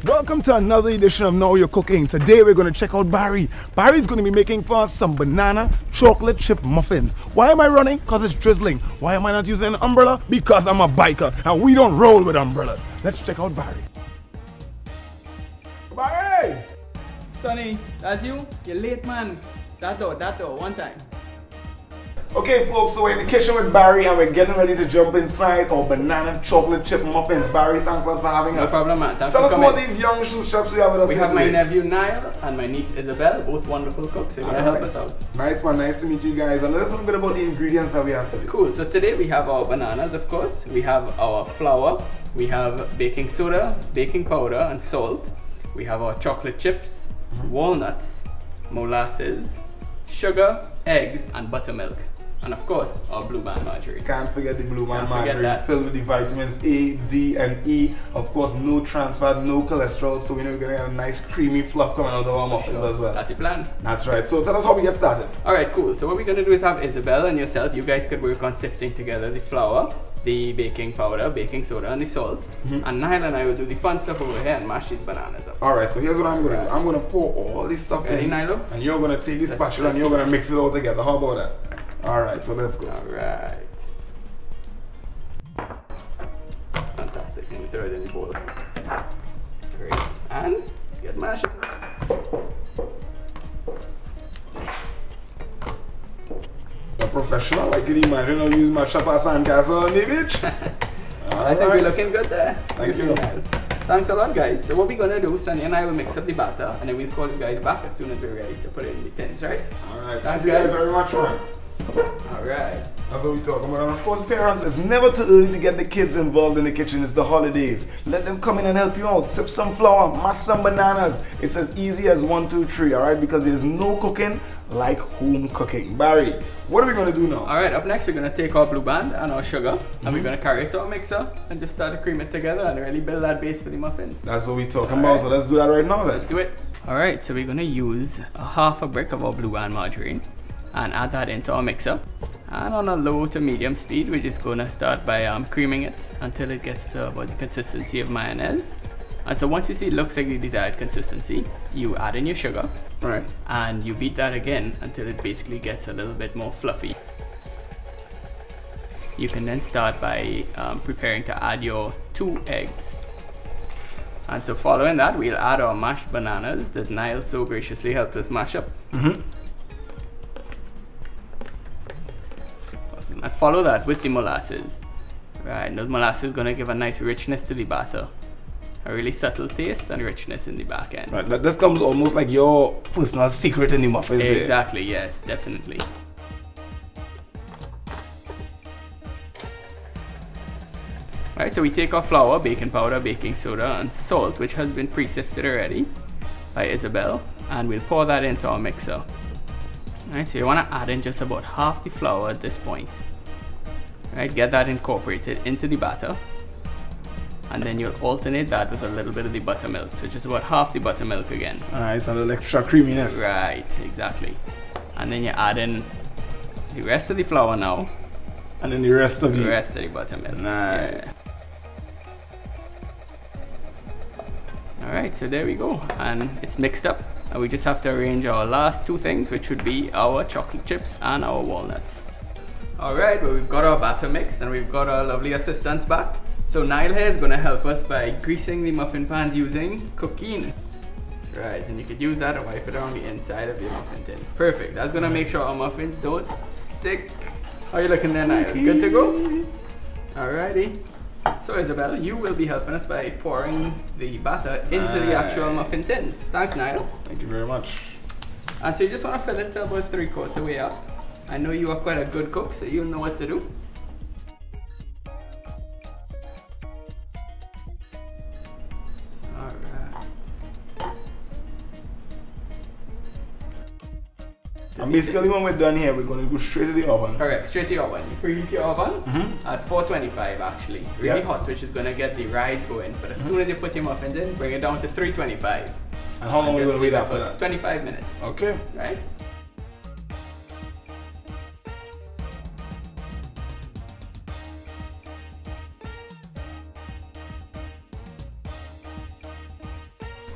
Welcome to another edition of Know Your Cooking. Today we're going to check out Barry. Barry's going to be making for us some banana chocolate chip muffins. Why am I running? Because it's drizzling. Why am I not using an umbrella? Because I'm a biker and we don't roll with umbrellas. Let's check out Barry. Barry! Sonny, that's you? You're late, man. That door, one time. Okay folks, so we're in the kitchen with Barry and we're getting ready to jump inside our banana chocolate chip muffins. Barry, thanks a lot for having us. No problem, man. Thanks Tell for us coming. about these young chefs we have with us. We here have my today. nephew Niall and my niece Isabel, both wonderful cooks. They're going to help us out. Nice one, nice to meet you guys. And let us know a bit about the ingredients that we have today. Cool, so today we have our bananas, of course. We have our flour. We have baking soda, baking powder and salt. We have our chocolate chips, walnuts, molasses, sugar, eggs and buttermilk. And of course, our Blue Band margarine. Can't forget the Blue Band margarine, filled with the vitamins A, D, and E. Of course, no trans fat, no cholesterol, so we know we're gonna have a nice creamy fluff coming out of our muffins as well. That's the plan. That's right. So tell us how we get started. Alright, cool. So what we're gonna do is have Isabel and yourself, you guys could work on sifting together the flour, the baking powder, baking soda, and the salt. And Niall and I will do the fun stuff over here and mash these bananas up. Alright, so here's what I'm gonna do. I'm gonna pour all this stuff Ready, in. Nilo? And you're gonna take this spatula and you're gonna mix it all together. How about that? Alright, so let's go. Alright. Fantastic. Let me throw it in the bowl. Great. And get mashing. A professional, I can imagine I'll use my shop at Sandcastle on the beach. I think we're looking good there. Thank you. Thanks a lot, guys. So what we're gonna do, Sonny and I will mix up the batter and then we'll call you guys back as soon as we're ready to put it in the tins, right? Alright, Thanks, thank you guys guys. very much, man. Alright. That's what we talking about. And of course, parents, it's never too early to get the kids involved in the kitchen. It's the holidays. Let them come in and help you out. Sip some flour, mash some bananas. It's as easy as 1, 2, 3, alright? Because there's no cooking like home cooking. Barry, what are we gonna do now? Alright, up next we're gonna take our Blue Band and our sugar and we're gonna carry it to our mixer and just start to cream it together and really build that base for the muffins. That's what we talking about, so let's do that right now then. Let's do it. Alright, so we're gonna use a half a brick of our Blue Band margarine and add that into our mixer. And on a low to medium speed, we're just gonna start by creaming it until it gets about the consistency of mayonnaise. And so once you see it looks like the desired consistency, you add in your sugar. Alright. And you beat that again until it basically gets a little bit more fluffy. You can then start by preparing to add your 2 eggs. And so following that, we'll add our mashed bananas that Niall so graciously helped us mash up. And follow that with the molasses. Right, those molasses is gonna give a nice richness to the batter. A really subtle taste and richness in the back end. Right, this comes almost like your personal secret in the muffins. Exactly, yes, definitely. Right, so we take our flour, baking powder, baking soda, and salt, which has been pre-sifted already by Isabel, and we'll pour that into our mixer. Right, so you want to add in just about half the flour at this point. Right, get that incorporated into the batter. And then you'll alternate that with a little bit of the buttermilk. So just about half the buttermilk again. Alright, so a little extra creaminess. Right, exactly. And then you add in the rest of the flour now. And then the rest of the buttermilk. Nice. Yeah. Alright, so there we go. And it's mixed up. And we just have to arrange our last 2 things, which would be our chocolate chips and our walnuts. Alright, well we've got our batter mixed and we've got our lovely assistants back. So Niall here is going to help us by greasing the muffin pans using Cookeen. Right, and you could use that to wipe it around the inside of your muffin tin. Perfect, that's going to make sure our muffins don't stick. How are you looking there, Niall? Good to go? Alrighty. So Isabel, you will be helping us by pouring the batter into the actual muffin tins. Thanks, Niall. Thank you very much. And so you just want to fill it to about 3/4 way up. I know you are quite a good cook, so you'll know what to do. And basically when we're done here, we're going to go straight to the oven. Correct, straight to the oven. You preheat your oven at 425 actually. Really hot, which is going to get the rise going. But as soon as you put your muffins in, bring it down to 325. And how long are we going to wait after that? 25 minutes. Okay. Right?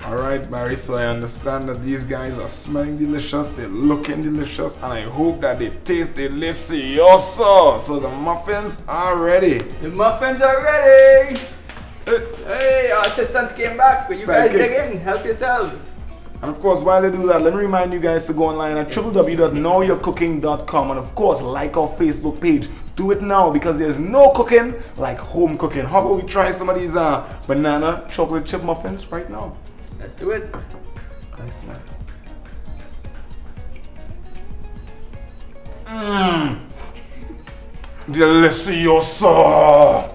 Alright Barry, so I understand that these guys are smelling delicious, they're looking delicious, and I hope that they taste delicioso. So the muffins are ready. The muffins are ready! Hey, our assistants came back, but you guys dig in, help yourselves. And of course, while they do that, let me remind you guys to go online at www.knowyourcooking.com and of course, like our Facebook page. Do it now because there's no cooking like home cooking. How about we try some of these banana chocolate chip muffins right now? Let's do it. Thanks, man. Delicioso.